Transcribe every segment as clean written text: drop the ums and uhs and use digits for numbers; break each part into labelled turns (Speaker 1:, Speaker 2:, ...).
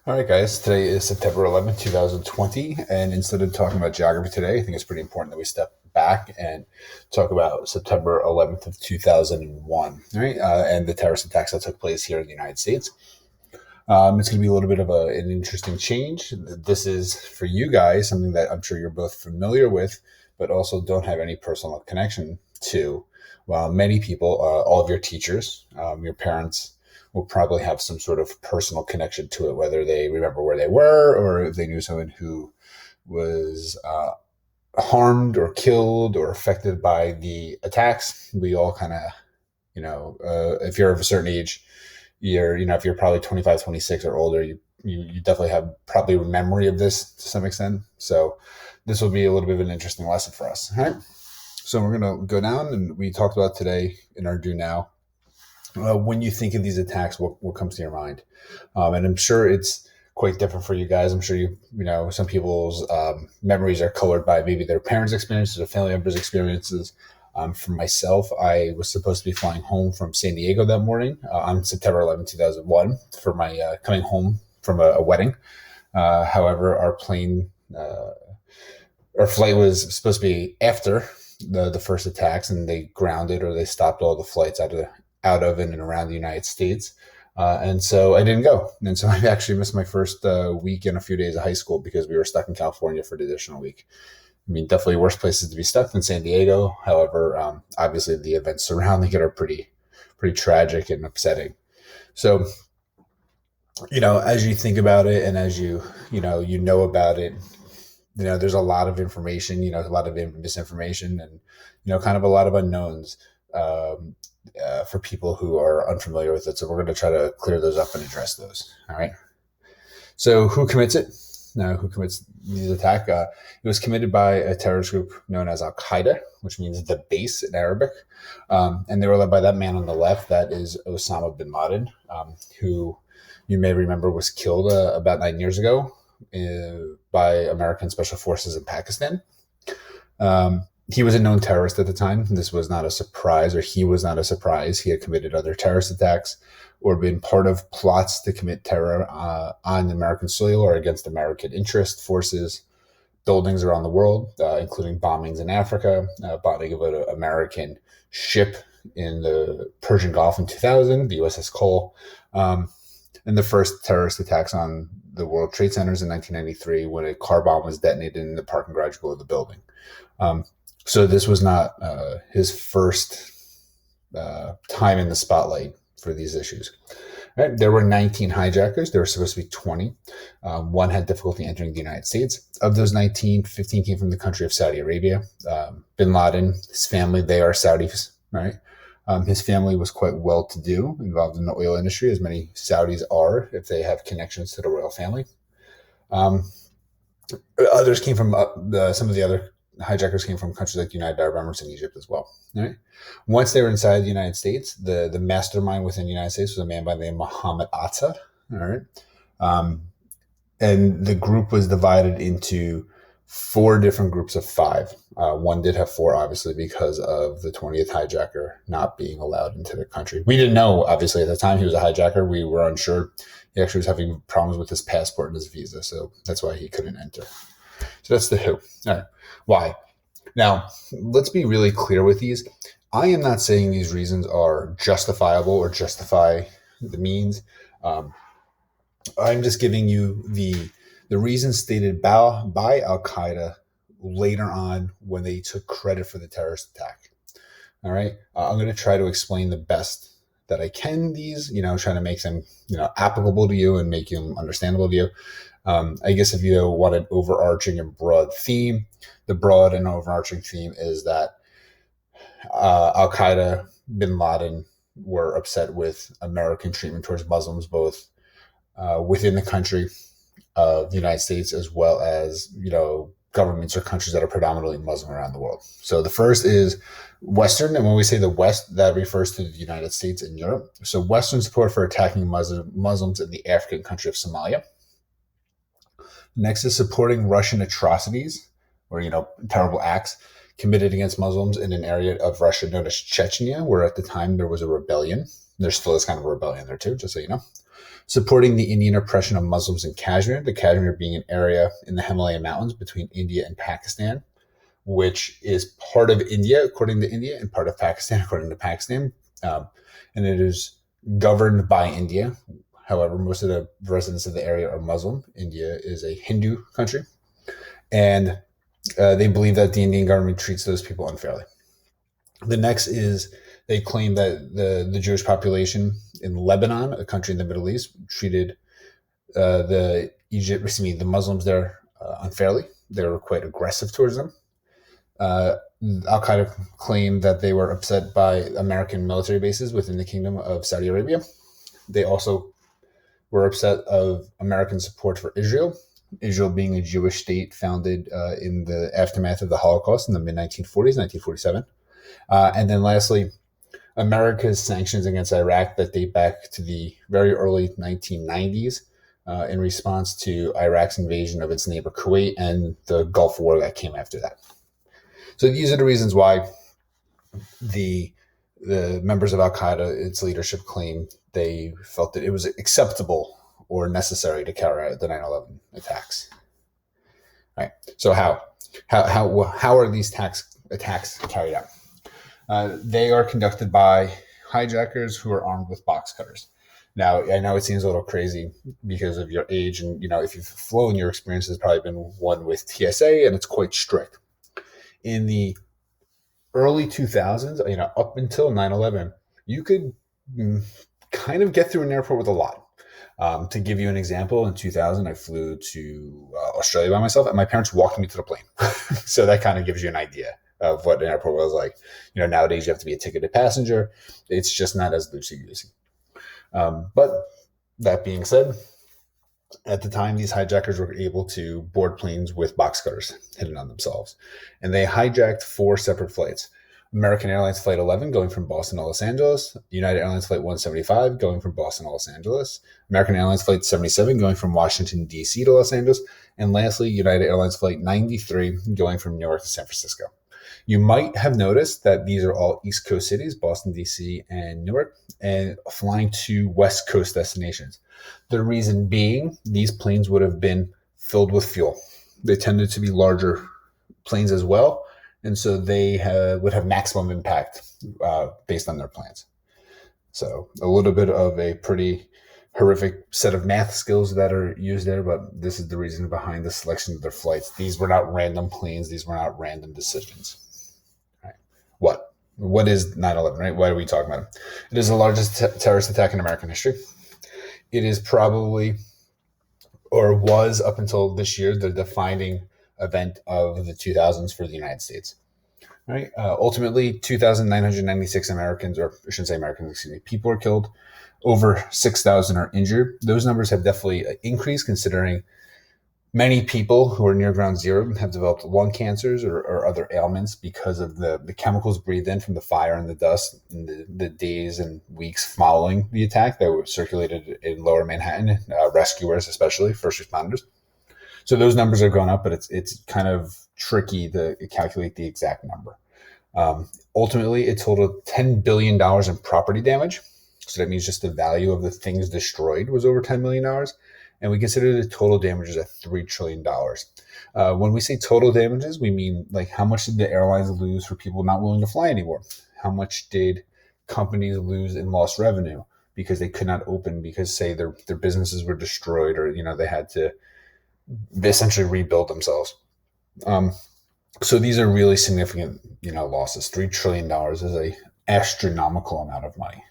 Speaker 1: All right, guys. Today is September 11th, 2020. And instead of talking about geography today, I think it's pretty important that we step back and talk about September 11th of 2001, right? And the terrorist attacks that took place here in the United States. It's going to be a little bit of an interesting change. This is, for you guys, something that I'm sure you're both familiar with, but also don't have any personal connection to. While many people, all of your teachers, your parents, will probably have some sort of personal connection to it, whether they remember where they were or if they knew someone who was harmed or killed or affected by the attacks. We all kind of, if you're of a certain age, if you're probably 25, 26 or older, you definitely have probably a memory of this to some extent. So this will be a little bit of an interesting lesson for us. All right. So we're going to go down, and we talked about today in our do now. When you think of these attacks, what comes to your mind? And I'm sure it's quite different for you guys. I'm sure some people's memories are colored by maybe their parents' experiences or family members' experiences. For myself, I was supposed to be flying home from San Diego that morning on September 11, 2001 for my coming home from a wedding. However, our flight was supposed to be after the first attacks, and they grounded or they stopped all the flights out of and around the United States. And so I didn't go. And so I actually missed my first week and a few days of high school because we were stuck in California for the additional week. I mean, definitely worse places to be stuck than San Diego. However, obviously the events surrounding it are pretty tragic and upsetting. So, as you think about it and as you know about it, there's a lot of information, a lot of misinformation and, kind of a lot of unknowns for people who are unfamiliar with it. So we're going to try to clear those up and address those. All right. So who commits it? Now, who commits these attack? It was committed by a terrorist group known as Al Qaeda, which means the base in Arabic. And they were led by that man on the left. That is Osama bin Laden, who you may remember was killed about 9 years ago by American special forces in Pakistan. He was a known terrorist at the time. This was not a surprise, or he was not a surprise. He had committed other terrorist attacks or been part of plots to commit terror on American soil or against American interest forces, buildings around the world, including bombings in Africa, bombing of an American ship in the Persian Gulf in 2000, the USS Cole, and the first terrorist attacks on the World Trade Centers in 1993 when a car bomb was detonated in the parking garage below the building. So this was not his first time in the spotlight for these issues. Right? There were 19 hijackers. There were supposed to be 20. One had difficulty entering the United States. Of those 19, 15 came from the country of Saudi Arabia. Bin Laden, his family, they are Saudis, right? His family was quite well-to-do, involved in the oil industry, as many Saudis are if they have connections to the royal family. Others came from some of the other hijackers came from countries like the United Arab Emirates and Egypt as well. Right? Once they were inside the United States, the mastermind within the United States was a man by the name of Mohammed Atta. All right. And the group was divided into 4 different groups of 5. One did have 4, obviously, because of the 20th hijacker not being allowed into the country. We didn't know, obviously, at the time he was a hijacker. We were unsure. He actually was having problems with his passport and his visa, so that's why he couldn't enter. So that's the who. All right. Why? Now, let's be really clear with these. I am not saying these reasons are justifiable or justify the means. I'm just giving you the reasons stated by Al Qaeda later on when they took credit for the terrorist attack. All right. I'm going to try to explain the best that I can these, trying to make them, applicable to you and make them understandable to you. I guess if you want an overarching and broad theme, the broad and overarching theme is that Al Qaeda, bin Laden were upset with American treatment towards Muslims, both within the country of the United States as well as, governments or countries that are predominantly Muslim around the world. So the first is Western. And when we say the West, that refers to the United States and Europe. So Western support for attacking Muslims in the African country of Somalia. Next is supporting Russian atrocities or, terrible acts committed against Muslims in an area of Russia known as Chechnya, where at the time there was a rebellion. There still is kind of a rebellion there too, just so you know. Supporting the Indian oppression of Muslims in Kashmir, the Kashmir being an area in the Himalaya Mountains between India and Pakistan, which is part of India, according to India, and part of Pakistan, according to Pakistan. And it is governed by India. However, most of the residents of the area are Muslim. India is a Hindu country. And they believe that the Indian government treats those people unfairly. The next is they claim that the Jewish population in Lebanon, a country in the Middle East, treated the Muslims there unfairly. They were quite aggressive towards them. Al Qaeda claimed that they were upset by American military bases within the Kingdom of Saudi Arabia. They also were upset of American support for Israel. Israel being a Jewish state founded in the aftermath of the Holocaust in the mid-1940s, 1947. And then lastly, America's sanctions against Iraq that date back to the very early 1990s in response to Iraq's invasion of its neighbor Kuwait and the Gulf War that came after that. So these are the reasons why the members of Al Qaeda, its leadership, claimed they felt that it was acceptable or necessary to carry out the 9/11 attacks. All right. So how are these attacks carried out? They are conducted by hijackers who are armed with box cutters. Now, I know it seems a little crazy because of your age, and if you've flown, your experience has probably been one with TSA, and it's quite strict. In the early 2000s, up until 9/11, you could kind of get through an airport with a lot. To give you an example, in 2000, I flew to Australia by myself, and my parents walked me to the plane. So that kind of gives you an idea of what an airport was like. Nowadays you have to be a ticketed passenger. It's just not as loosey-goosey. But that being said, at the time, these hijackers were able to board planes with box cutters hidden on themselves. And they hijacked 4 separate flights. American Airlines Flight 11 going from Boston to Los Angeles, United Airlines Flight 175 going from Boston to Los Angeles, American Airlines Flight 77 going from Washington, D.C. to Los Angeles, and lastly, United Airlines Flight 93 going from New York to San Francisco. You might have noticed that these are all East Coast cities, Boston, D.C., and Newark, and flying to West Coast destinations. The reason being, these planes would have been filled with fuel. They tended to be larger planes as well, and so they would have maximum impact based on their plans. So a little bit of a pretty horrific set of math skills that are used there, but this is the reason behind the selection of their flights. These were not random planes. These were not random decisions. What is 9/11, right? Why are we talking about it? It is the largest terrorist attack in American history. It is probably, or was up until this year, the defining event of the 2000s for the United States. Right? Ultimately, 2,996 Americans, or I shouldn't say Americans, people are killed. Over 6,000 are injured. Those numbers have definitely increased considering many people who are near ground zero have developed lung cancers or other ailments because of the chemicals breathed in from the fire and the dust in the days and weeks following the attack that were circulated in lower Manhattan, rescuers especially, first responders. So those numbers are going up, but it's kind of tricky to calculate the exact number. Ultimately, it totaled $10 billion in property damage. So that means just the value of the things destroyed was over $10 million. And we consider the total damages at $3 trillion. When we say total damages, we mean like how much did the airlines lose for people not willing to fly anymore? How much did companies lose in lost revenue because they could not open because, say, their businesses were destroyed or, they had to essentially rebuild themselves. So these are really significant, losses. $3 trillion is an astronomical amount of money.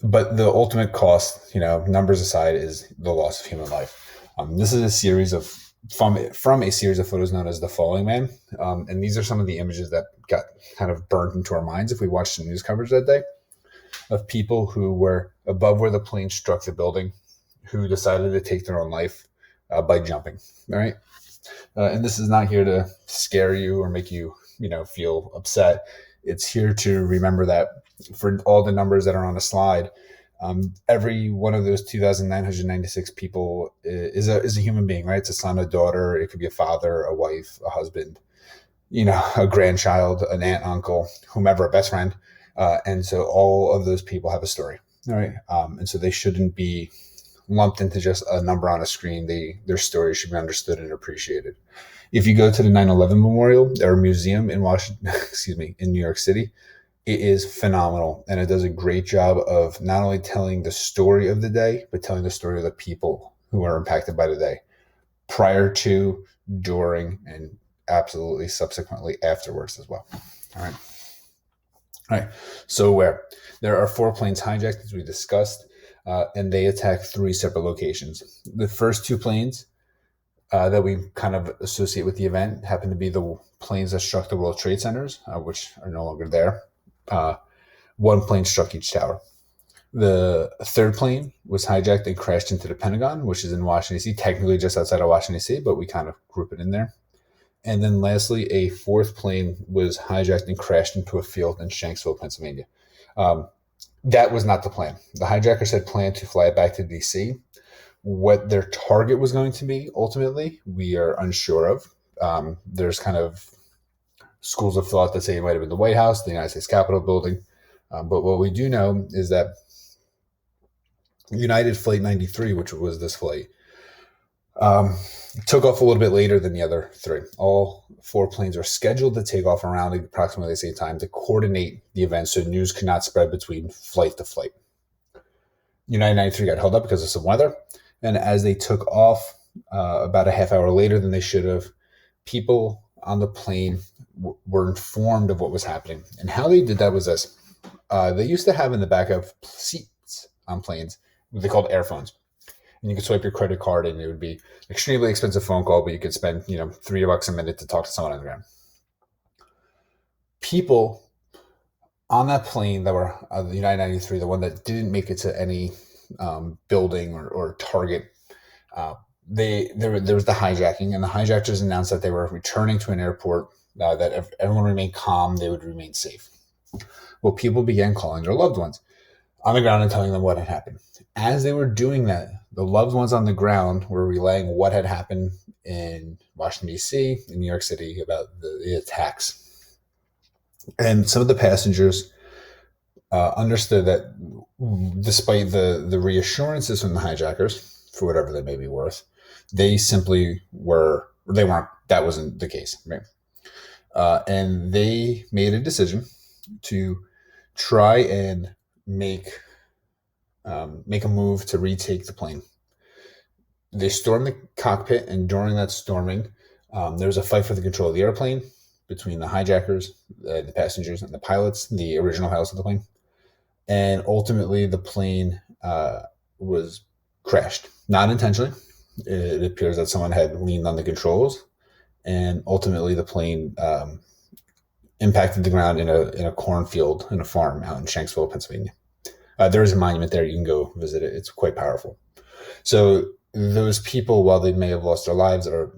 Speaker 1: But the ultimate cost, numbers aside, is the loss of human life. This is a series from a series of photos known as the Falling Man. And these are some of the images that got kind of burned into our minds if we watched the news coverage that day of people who were above where the plane struck the building, who decided to take their own life by jumping. All right. And this is not here to scare you or make you, feel upset. It's here to remember that for all the numbers that are on the slide, Every one of those 2,996 people is a human being, right? It's a son, a daughter. It could be a father, a wife, a husband, a grandchild, an aunt, uncle, whomever, a best friend. And so all of those people have a story. All right. And so they shouldn't be lumped into just a number on a screen. Their story should be understood and appreciated. If you go to the 9/11 Memorial or Museum in Washington, excuse me, in New York City, it is phenomenal. And it does a great job of not only telling the story of the day, but telling the story of the people who are impacted by the day prior to, during, and absolutely subsequently afterwards as well. All right. All right. So there are 4 planes hijacked, as we discussed, and they attacked 3 separate locations. The first 2 planes that we kind of associate with the event happen to be the planes that struck the World Trade Centers, which are no longer there. 1 plane struck each tower. The 3rd plane was hijacked and crashed into the Pentagon, which is in Washington, D.C., technically just outside of Washington, D.C., but we kind of group it in there. And then lastly, a 4th plane was hijacked and crashed into a field in Shanksville, Pennsylvania. That was not the plan. The hijackers had planned to fly it back to D.C. What their target was going to be, ultimately, we are unsure of. There's kind of schools of thought that say it might have been the White House, the United States Capitol building. But what we do know is that United Flight 93, which was this flight, took off a little bit later than the other 3. All 4 planes are scheduled to take off around approximately the same time to coordinate the event so news could not spread between flight to flight. United 93 got held up because of some weather, and as they took off about a half hour later than they should have, people on the plane were informed of what was happening. And how they did that was this. They used to have in the back of seats on planes what they called airphones. And you could swipe your credit card and it would be an extremely expensive phone call, but you could spend, $3 a minute to talk to someone on the ground. People on that plane that were the United 93, the one that didn't make it to any building or target, there was the hijacking, and the hijackers announced that they were returning to an airport, that if everyone remained calm, they would remain safe. Well, people began calling their loved ones on the ground and telling them what had happened. As they were doing that, the loved ones on the ground were relaying what had happened in Washington, D.C., in New York City about the attacks. And some of the passengers understood that despite the reassurances from the hijackers, for whatever they may be worth, they simply that wasn't the case, right? And they made a decision to try and make a move to retake the plane. They stormed the cockpit, and during that storming, there was a fight for the control of the airplane between the hijackers, the passengers, and the pilots, the original pilots of the plane. And ultimately, the plane was crashed, not intentionally. It appears that someone had leaned on the controls, and ultimately, the plane impacted the ground in a cornfield in a farm out in Shanksville, Pennsylvania. There is a monument there. You can go visit it. It's quite powerful. So those people, while they may have lost their lives, are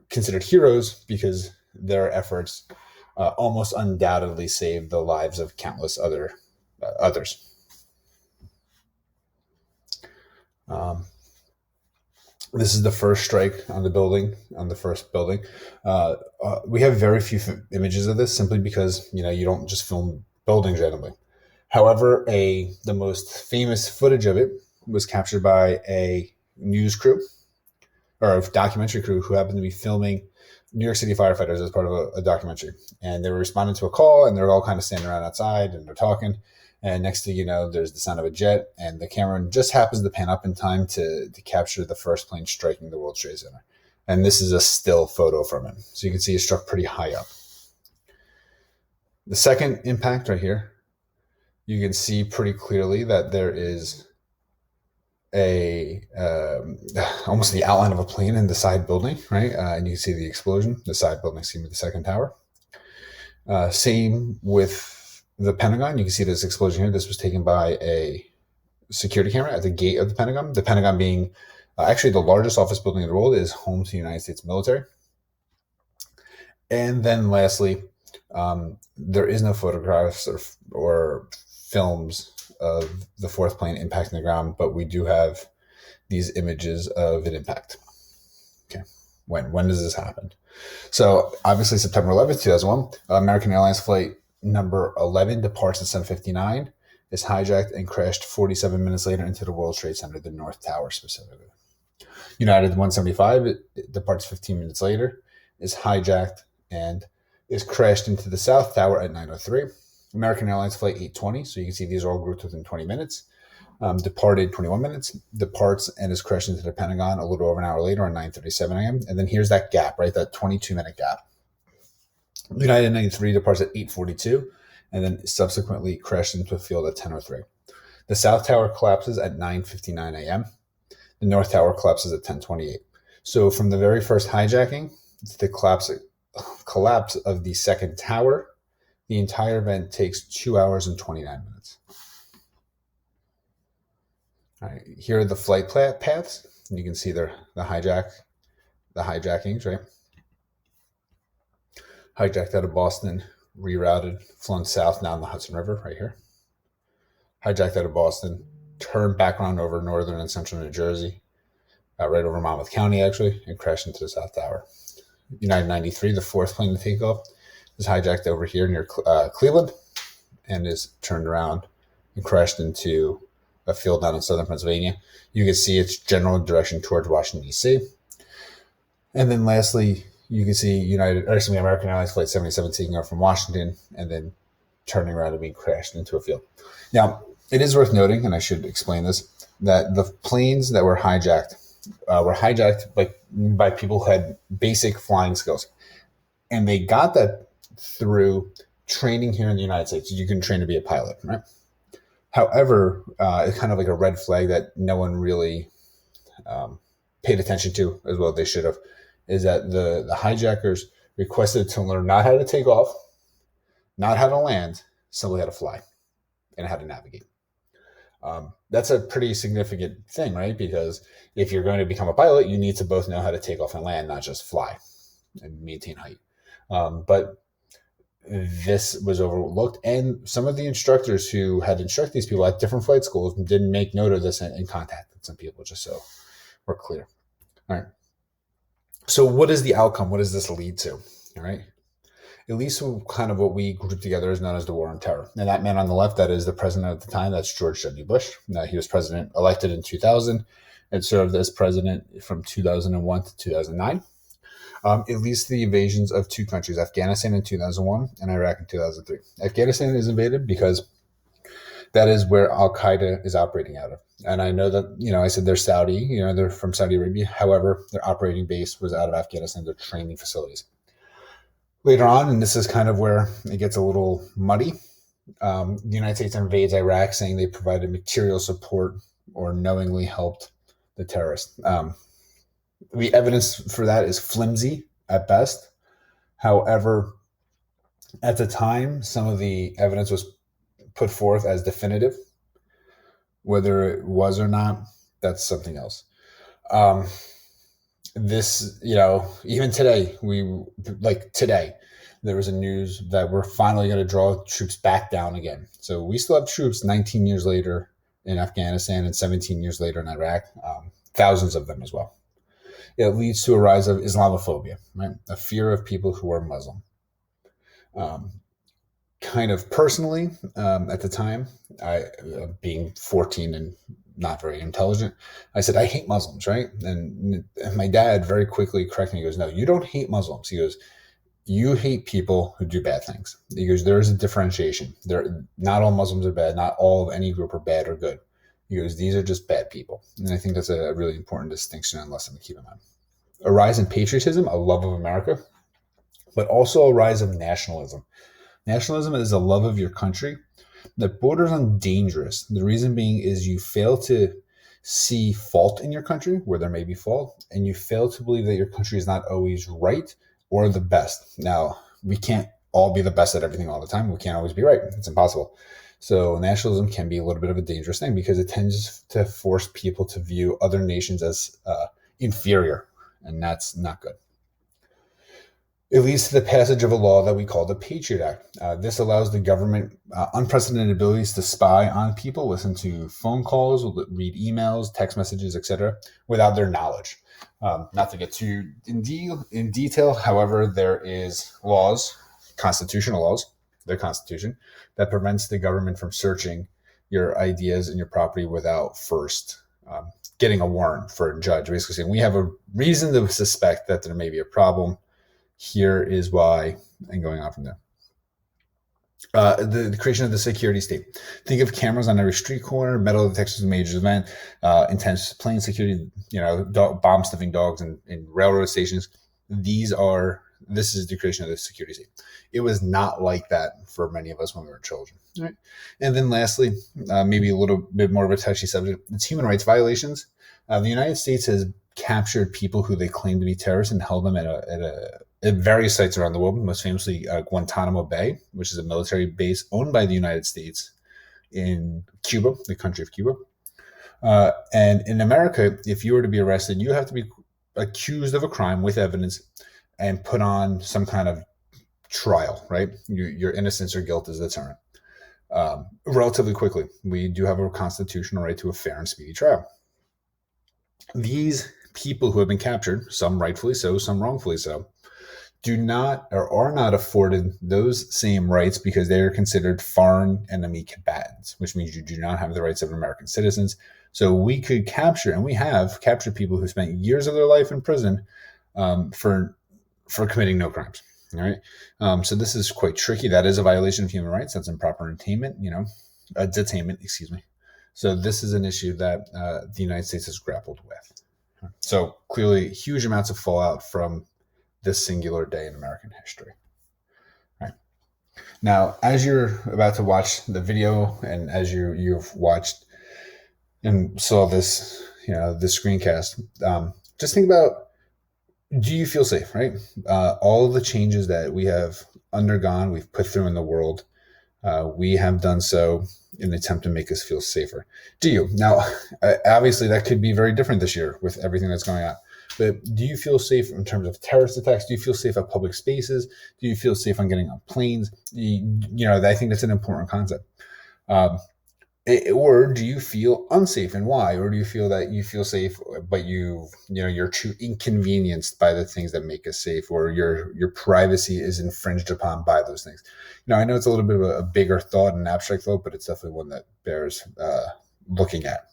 Speaker 1: considered heroes because their efforts almost undoubtedly saved the lives of countless others. This is the first strike on the first building. We have very few images of this simply because you don't just film buildings randomly. However, the most famous footage of it was captured by a news crew or a documentary crew who happened to be filming New York City firefighters as part of a documentary. And they were responding to a call, and they're all kind of standing around outside and they're talking. And next thing you know, there's the sound of a jet, and the camera just happens to pan up in time to capture the first plane striking the World Trade Center. And this is a still photo from it. So you can see it struck pretty high up. The second impact right here, you can see pretty clearly that there is almost the outline of a plane in the side building, right? And you can see the explosion, the side building, same with the second tower. Same with the Pentagon. You can see this explosion here. This was taken by a security camera at the gate of the Pentagon. The Pentagon being actually the largest office building in the world, is home to the United States military. And then lastly, there is no photographs or films of the fourth plane impacting the ground, but we do have these images of an impact. Okay. When does this happen? So obviously September 11th, 2001, American Airlines flight number 11 departs at 7:59, is hijacked and crashed 47 minutes later into the World Trade Center, the North Tower specifically. United 175 it departs 15 minutes later, is hijacked and is crashed into the South Tower at 9:03. American Airlines flight 820, so you can see these are all grouped within 20 minutes. Departed 21 minutes, departs and is crashed into the Pentagon a little over an hour later on 9:37 a.m. And then here's that gap, right? That 22-minute gap. United 93 departs at 8:42 and then subsequently crashed into a field at 10:03. The South Tower collapses at 9:59 a.m. The North Tower collapses at 10:28. So from the very first hijacking to the collapse of the second tower, the entire event takes 2 hours and 29 minutes. All right, here are the flight paths. You can see the hijackings, right? Hijacked out of Boston, rerouted, flown south down the Hudson River, right here. Hijacked out of Boston, turned back around over northern and central New Jersey, right over Monmouth County, actually, and crashed into the South Tower. United 93, the fourth plane to take off, is hijacked over here near Cleveland and is turned around and crashed into a field down in southern Pennsylvania. You can see its general direction towards Washington, D.C. And then lastly, you can see American Airlines Flight 77 taking off from Washington and then turning around and being crashed into a field. Now, it is worth noting, and I should explain this, that the planes that were hijacked by people who had basic flying skills. And they got that through training here in the United States. You can train to be a pilot, right? However, it's kind of like a red flag that no one really paid attention to as well as they should have, is that the hijackers requested to learn not how to take off, not how to land, simply how to fly and how to navigate. That's a pretty significant thing, right? Because if you're going to become a pilot, you need to both know how to take off and land, not just fly and maintain height. But this was overlooked, and some of the instructors who had instructed these people at different flight schools didn't make note of this and contacted some people, just so we're clear. All right. So what is the outcome? What does this lead to? All right. It leads to kind of what we grouped together as known as the War on Terror. And that man on the left, that is the president at the time, that's George W. Bush. Now, he was president elected in 2000 and served as president from 2001 to 2009. It leads to the invasions of two countries, Afghanistan in 2001 and Iraq in 2003. Afghanistan is invaded because that is where Al-Qaeda is operating out of. And I know that, I said they're Saudi, they're from Saudi Arabia. However, their operating base was out of Afghanistan, their training facilities. Later on, and this is kind of where it gets a little muddy, the United States invades Iraq saying they provided material support or knowingly helped the terrorists. The evidence for that is flimsy at best. However, at the time, some of the evidence was put forth as definitive. Whether it was or not, that's something else. Even today, there was a news that we're finally going to draw troops back down again. So we still have troops 19 years later in Afghanistan and 17 years later in Iraq, thousands of them as well. It leads to a rise of Islamophobia, right? A fear of people who are Muslim. Kind of personally, at the time, I being 14 and not very intelligent, I said, I hate Muslims, right? And my dad very quickly corrected me. He goes, no, you don't hate Muslims. He goes, you hate people who do bad things. He goes, there is a differentiation. Not all Muslims are bad. Not all of any group are bad or good. He goes, these are just bad people. And I think that's a really important distinction and lesson to keep in mind. A rise in patriotism, a love of America, but also a rise of nationalism. Nationalism is a love of your country that borders on dangerous. The reason being is you fail to see fault in your country where there may be fault, and you fail to believe that your country is not always right or the best. Now, we can't all be the best at everything all the time. We can't always be right. It's impossible. So nationalism can be a little bit of a dangerous thing because it tends to force people to view other nations as inferior, and that's not good. It leads to the passage of a law that we call the Patriot Act. This allows the government unprecedented abilities to spy on people, listen to phone calls, read emails, text messages, etc., without their knowledge. Not to get too in detail, however, there is laws, constitutional laws, the Constitution, that prevents the government from searching your ideas and your property without first getting a warrant for a judge. Basically saying, we have a reason to suspect that there may be a problem. Here is why, and going on from there. The creation of the security state. Think of cameras on every street corner, metal detectors in major event, intense plane security, bomb sniffing dogs in railroad stations. This is the creation of the security state. It was not like that for many of us when we were children. Right. And then lastly, maybe a little bit more of a touchy subject, it's human rights violations. The United States has captured people who they claim to be terrorists and held them at various sites around the world, most famously Guantanamo Bay, which is a military base owned by the United States in Cuba, the country of Cuba. And in America, if you were to be arrested, you have to be accused of a crime with evidence and put on some kind of trial, right? Your innocence or guilt is determined relatively quickly. We do have a constitutional right to a fair and speedy trial. These people who have been captured, some rightfully so, some wrongfully so, do not or are not afforded those same rights because they are considered foreign enemy combatants, which means you do not have the rights of American citizens. So we could capture, and we have captured people who spent years of their life in prison for committing no crimes. All right. So this is quite tricky. That is a violation of human rights. That's improper detainment, excuse me. So this is an issue that the United States has grappled with. So clearly huge amounts of fallout from this singular day in American history. All right. Now, as you're about to watch the video and as you've watched and saw this, this screencast, just think about, do you feel safe, right? All of the changes that we have undergone, we've put through in the world, we have done so in an attempt to make us feel safer. Do you? Now, obviously that could be very different this year with everything that's going on. But do you feel safe in terms of terrorist attacks? Do you feel safe at public spaces? Do you feel safe on getting on planes? I think that's an important concept. Or do you feel unsafe, and why? Or do you feel that you feel safe, but you're too inconvenienced by the things that make us safe, or your privacy is infringed upon by those things? I know it's a little bit of a bigger thought, an abstract thought, but it's definitely one that bears looking at.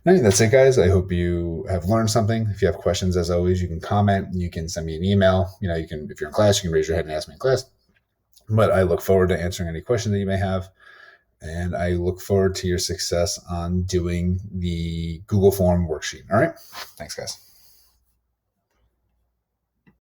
Speaker 1: I think that's it, guys. I hope you have learned something. If you have questions, as always, you can comment. You can send me an email. You can, if you're in class, you can raise your hand and ask me in class. But I look forward to answering any questions that you may have. And I look forward to your success on doing the Google Form worksheet. All right. Thanks, guys.